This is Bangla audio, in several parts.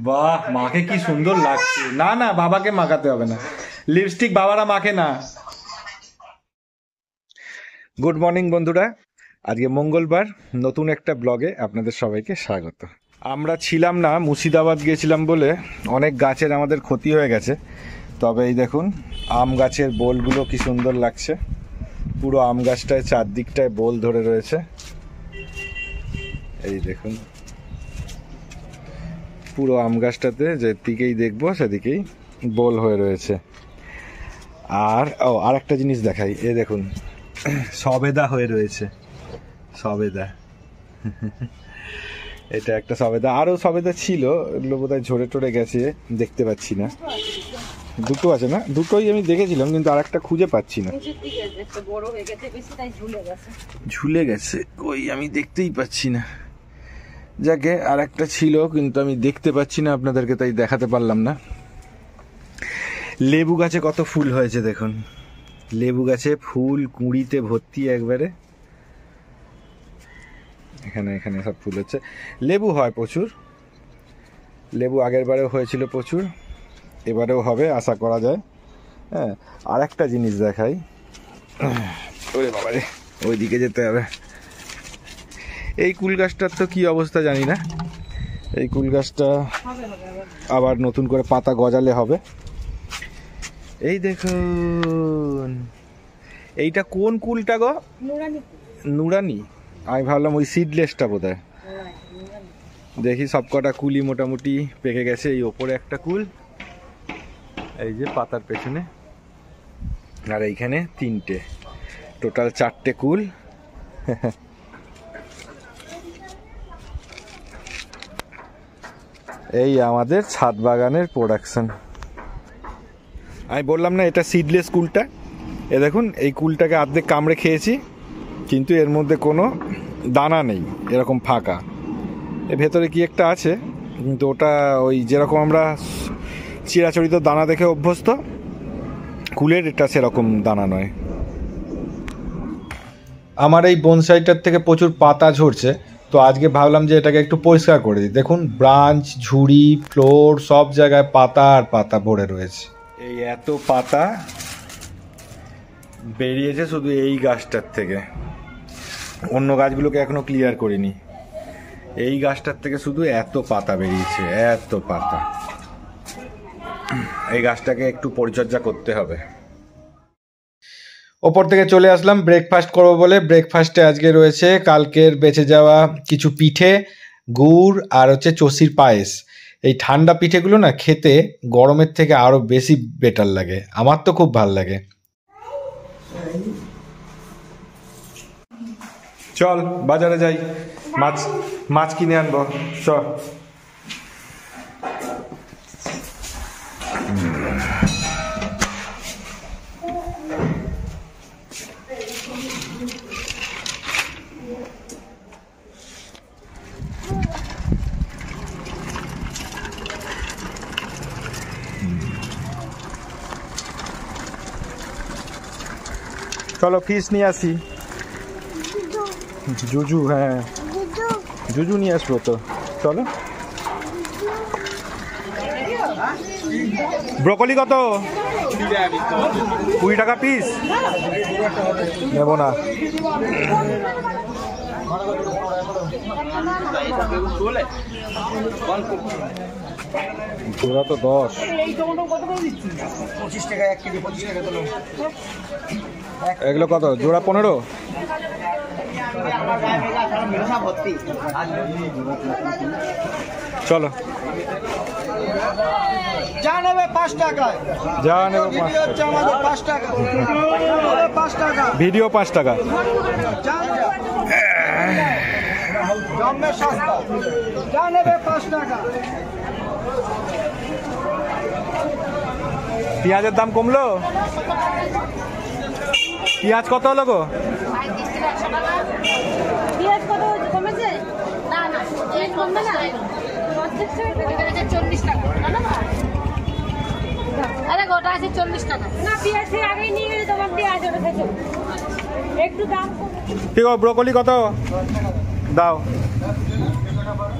বাহ, মাকে কি সুন্দর লাগছে। না না, বাবাকে মাখাতে হবে না, লিপস্টিক বাবারা মাখে না। গুড মর্নিং বন্ধুরা, আজকে মঙ্গলবার, নতুন একটা ব্লগে আপনাদের সবাইকে স্বাগত। আমরা ছিলাম না, মুর্শিদাবাদ গিয়েছিলাম বলে অনেক গাছের আমাদের ক্ষতি হয়ে গেছে। তবে এই দেখুন আম গাছের বোলগুলো কি সুন্দর লাগছে। পুরো আম গাছটায় চারদিকটায় বোল ধরে রয়েছে। এই দেখুন পুরো আম গাছটাতে যেদিকেই দেখবো সেদিকেই বোল হয়ে রয়েছে। আর একটা জিনিস দেখাই, এই দেখুন সবেদা হয়ে রয়েছে, সবেদা। এটা একটা সবেদা, আরও সবেদা ছিল, এগুলো বোধহয় ঝরে টরে গেছে, দেখতে পাচ্ছি না। দুটো আছে না, দুটোই আমি দেখেছিলাম কিন্তু আর একটা খুঁজে পাচ্ছি না, ঝুলে গেছে, ওই আমি দেখতেই পাচ্ছি না। যাকে আর একটা ছিল কিন্তু আমি দেখতে পাচ্ছি না আপনাদেরকে, তাই দেখাতে পারলাম না। লেবু গাছে কত ফুল হয়েছে দেখুন, লেবু গাছে ফুল কুঁড়িতে ভর্তি একবারে। এখানে এখানে সব ফুল হচ্ছে, লেবু হয় প্রচুর, লেবু আগের বারেও হয়েছিল প্রচুর, এবারেও হবে আশা করা যায়। হ্যাঁ, আর একটা জিনিস দেখাই, ওরে বাবারে ওই দিকে যেতে হবে। এই কুল গাছটার তো কি অবস্থা জানি না, এই কুল গাছটা আবার নতুন করে পাতা গজালে হবে। এই দেখুন এইটা কোন কুলটা গো? নুরানি। আমি ভাবলাম ওই সিডলেসটা বোধহয়। দেখি সবকটা কুলই মোটামুটি পেকে গেছে। এই ওপরে একটা কুল, এই যে পাতার পেছনে, আর এইখানে তিনটে, টোটাল 4টে কুল। এই আমাদের ছাদ বাগানের প্রোডাকশন। আমি বললাম না এটা সিডলেস কুলটা, এ দেখুন এই কুলটাকে অর্ধেক কামড়ে খেয়েছি, কিন্তু এর মধ্যে কোনো দানা নেই, এরকম ফাঁকা। এর ভেতরে কি একটা আছে, কিন্তু ওটা ওই যেরকম আমরা চিরাচরিত দানা দেখে অভ্যস্ত, কুলের এটা সেরকম দানা নয়। আমার এই বনসাইটার থেকে প্রচুর পাতা ঝরছে, তো আজকে ভাবলাম যে এটাকে একটু পরিষ্কার করে দিই। দেখুন ব্রাঞ্চ, ঝুড়ি, ফ্লোর সব জায়গায় পাতা আর পাতা ভরে রয়েছে। এই এত পাতা বেরিয়েছে শুধু এই গাছটার থেকে, অন্য গাছগুলোকে এখনো ক্লিয়ার করিনি। এই গাছটার থেকে শুধু এত পাতা বেরিয়েছে, এত পাতা। এই গাছটাকে একটু পরিচর্যা করতে হবে। ওপর থেকে চলে আসলাম ব্রেকফাস্ট করবো বলে। ব্রেকফাস্টে আজকে রয়েছে কালকের বেঁচে যাওয়া কিছু পিঠে, গুড় আর হচ্ছে চষির পায়েস। এই ঠান্ডা পিঠেগুলো না খেতে গরমের থেকে আরও বেশি বেটার লাগে, আমার তো খুব ভাল লাগে। চল বাজারে যাই, মাছ কিনে আনবো, চল। চলো ফিশ নিয়ে আসি। জুজু, হ্যাঁ জুজু নিয়ে আসবো তো, চলো। ব্রকলি কত? 20 টাকা পিস, নেব না। জোড়া তো 10। 25 টাকা 1 কেজি, 25 টাকা তো। এগুলো কত জোড়া? 15। চলো যা নেবে 5 টাকা, যা নেবে 5 টাকা, ভিডিও 5 টাকা। পেঁয়াজের দাম কমলো? পেঁয়াজ কত হলো গো? আরে গোটা আছে 40 টাকা। না পেঁয়াজ আগে নিয়ে গেলে তোমার পেঁয়াজ ওটা থেকে একটু দাম কম। ঠিক আছে, ব্রকলি কত দাও?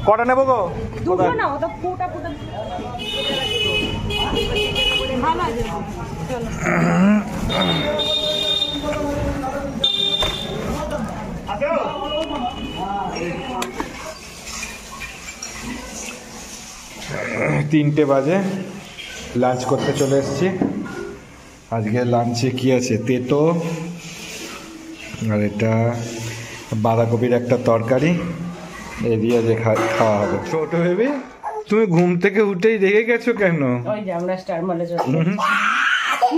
কটা নেবো গো? দুটো না, ওটা ফুটা ফুটা ভালো আছে। চলো। 3টে বাজে, লাঞ্চ করতে চলে এসেছি। আজকে লাঞ্চে কি আছে? তেতো, আর এটা বাঁধাকপির একটা তরকারি, এ দিয়ে যে খাওয়া হবে। ছোট বেবি, তুমি ঘুম থেকে উঠেই রেগে গেছো কেন? ওই যে আমরা স্টার মলে যাচ্ছি।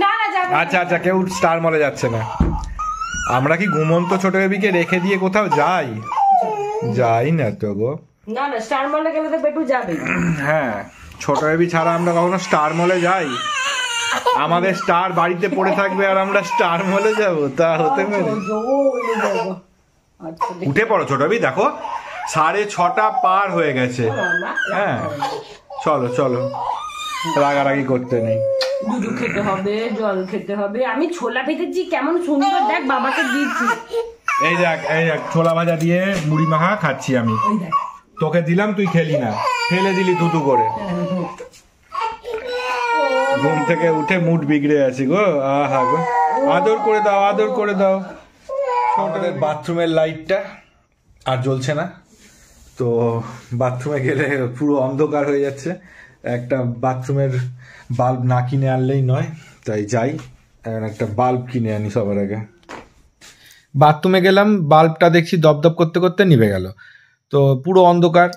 না না যাব। আচ্ছা আচ্ছা, কেউ স্টার মলে যাচ্ছে না। আমরা কি ঘুমন্ত ছোট বেবিকে রেখে দিয়ে কোথাও যাই? যাই না তো গো। না না, স্টার মলে গেলে তো বেটু যাবে। হ্যাঁ, ছোট বেবি ছাড়া আমরা কখনো স্টার মলে যাই? আমাদের স্টার বাড়িতে পড়ে থাকবে আর আমরা স্টার মলে যাব? তা হতে পারে? উঠে পড়ো ছোট বেবি, দেখো 6:30 পার হয়ে গেছে। হ্যাঁ চলো চলো, রাগারাগি করতে নেই। দুধ খেতে হবে, জল খেতে হবে। আমি ছোলা ভেজেছি, কেমন সুন্দর দেখ, বাবাকে দিয়েছি। এই দেখ এই দেখ, ছোলা ভাজা দিয়ে মুড়ি মাখা খাচ্ছি আমি। তোকে দিলাম, তুই খেলি না, ফেলে দিলি থুতু করে। ঘুম থেকে উঠে মুড বিগড়ে আছি গো। আহা গো, আদর করে দাও, আদর করে দাও। আমাদের বাথরুমের লাইটটা আর জ্বলছে না, তো বাথরুমে গেলে পুরো অন্ধকার হয়ে যাচ্ছে। একটা বাথরুমের বাল্ব না কিনে আনলেই নয়, তাই যাই এখন একটা বাল্ব কিনে আনি সবার আগে। বাথরুমে গেলাম, বাল্বটা দেখছি দপদপ করতে করতে নিভে গেল। তো পুরো অন্ধকার,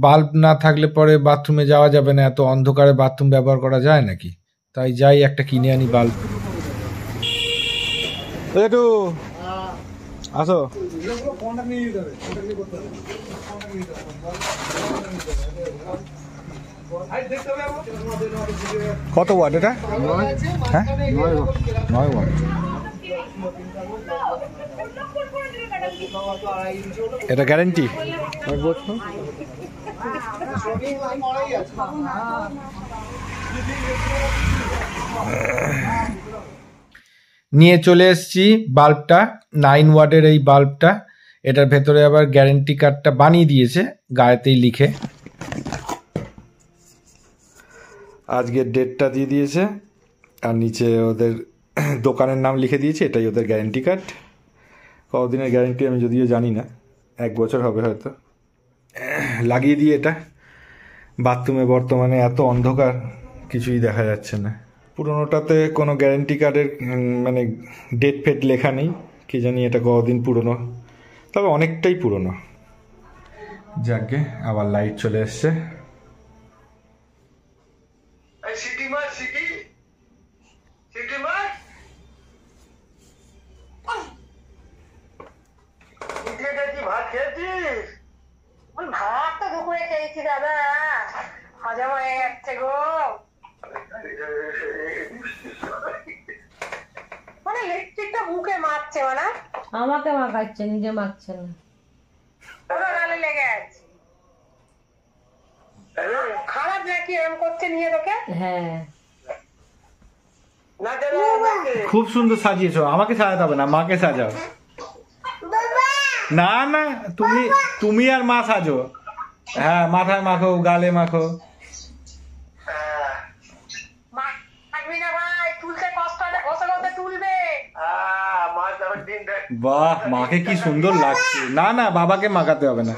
বাল্ব না থাকলে পরে বাথরুমে যাওয়া যাবে না, এত অন্ধকারে বাথরুম ব্যবহার করা যায় নাকি? তাই যাই একটা কিনে আনি বাল্ব। একটু আসো। কত ওয়াট এটা? হ্যাঁ 9 ওয়াট। এটা গ্যারেন্টি? নিয়ে চলে এসেছি বাল্বটা, 9 ওয়াটের এই বাল্বটা। এটার ভেতরে আবার গ্যারেন্টি কার্ডটা বানিয়ে দিয়েছে গায়েতেই লিখে। আজকের ডেটটা দিয়ে দিয়েছে আর নিচে ওদের দোকানের নাম লিখে দিয়েছে, এটাই ওদের গ্যারেন্টি কার্ড। কতদিনের গ্যারেন্টি আমি যদিও জানি না, 1 বছর হবে হয়তো। লাগিয়ে দিয়ে এটা বাথরুমে, বর্তমানে এত অন্ধকার কিছুই দেখা যাচ্ছে না। পুরোনোটাতে কোনো গ্যারেন্টি কার্ডের মানে ডেট ফেট লেখা নেই, কি জানি এটা কতদিন পুরনো, তবে অনেকটাই পুরনো। যাকে আবার লাইট চলে এসছে। ভাত তো দুপুরে খেয়েছি দাদা, হজম হয়ে যাচ্ছে গো। মানে লিপস্টিকটা মুখে মাখছে, মানে আমাকে মাখাচ্ছে, নিজে মাখছে না, পুরো গালে লেগে আছে। খারাপ নাকি এরকম করছে নিয়ে তোকে? হ্যাঁ, খুব সুন্দর সাজিয়েছো, আমাকে সাজাতে হবে না, মাকে সাজাও। না না, তুমি আর মা সাজো। হ্যাঁ, মাথায় মাখো, গালে মাখো। বাহ, মাকে কি সুন্দর লাগছে। না না, বাবাকে মাখাতে হবে না,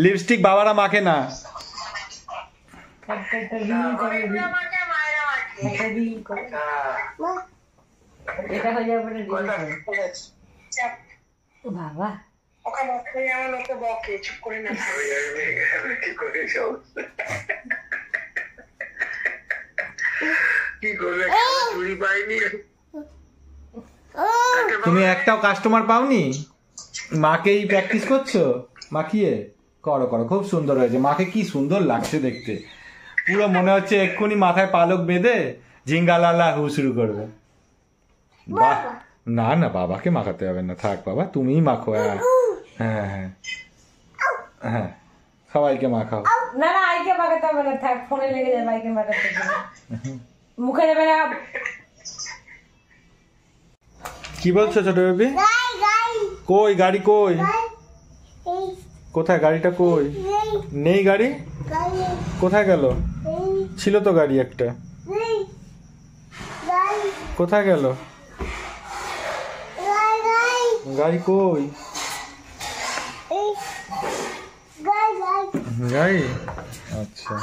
লিপস্টিক বাবারা মাখে না। এটা হয়ে যাবে বাবা। ওকে বকে, আমার ওকে বকে, চুপ করে না। কি করলে চুরি পাইনি? তুমি একটাও কাস্টমার পাওনি? মাকেই প্র্যাকটিস করছো, মাখিয়ে করো করো, খুব সুন্দর হয়েছে। মাকে কি সুন্দর লাগছে দেখতে, পুরো মনে হচ্ছে এক্ষুনি মাথায় পালক বেঁধে ঝিঙ্গালালা হু শুরু করবে। বাহ, না না, বাবাকে মাখাতে হবে না, থাক বাবা, তুমিই মাখো। হ্যাঁ হ্যাঁ হ্যাঁ হ্যাঁ, সবাইকে মাখাও। না না, আইকে মাখাতে হবে না, থাক, ফোনে লেগে যাবে। আইকে মাখাতে হবে, মুখে দেবে না। কি বলছো ছোট বেবি? কই গাড়ি? কই? কোথায় গাড়িটা? কই? নেই গাড়ি? কোথায় গেল? ছিল তো গাড়ি একটা, কোথায় গেল গাড়ি? কই গাড়ি? আচ্ছা,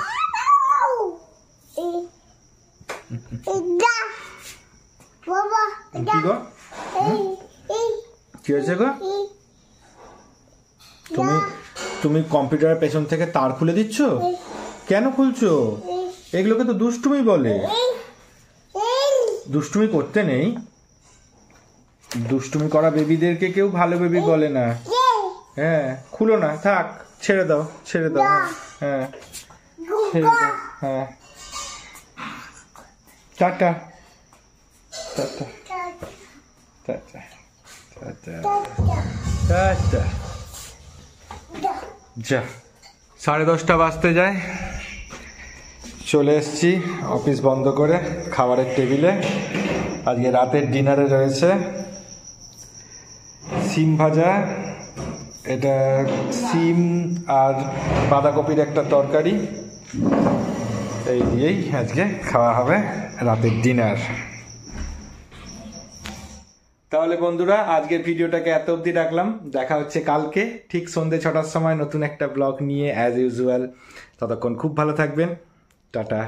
কি গো, কি হয়েছে গো? তুমি তুমি কম্পিউটারের পেছন থেকে তার খুলে দিচ্ছ? কেন খুলছো? এগুলোকে তো দুষ্টুমি বলে। দুষ্টুমি করতে নেই, দুষ্টুমি করা বেবিদেরকে কেউ ভালো বেবি বলে না। হ্যাঁ, খুলো না, থাক, ছেড়ে দাও, ছেড়ে দাও। হ্যাঁ, ছেড়ে দাও। হ্যাঁ, tata tata tata tata tata. যা, 10:30 বাজতে যায়, চলে এসছি অফিস বন্ধ করে খাবারের টেবিলে। আজকে রাতের ডিনারে রয়েছে সিম ভাজা, এটা সিম আর বাঁধাকপির একটা তরকারি, এই দিয়েই আজকে খাওয়া হবে রাতের ডিনার। তাহলে বন্ধুরা, আজকের ভিডিওটাকে এত অবধি রাখলাম। দেখা হচ্ছে কালকে ঠিক সন্ধ্যে 6টার সময় নতুন একটা ব্লগ নিয়ে, অ্যাজ ইউজুয়াল। ততক্ষণ খুব ভালো থাকবেন, টাটা।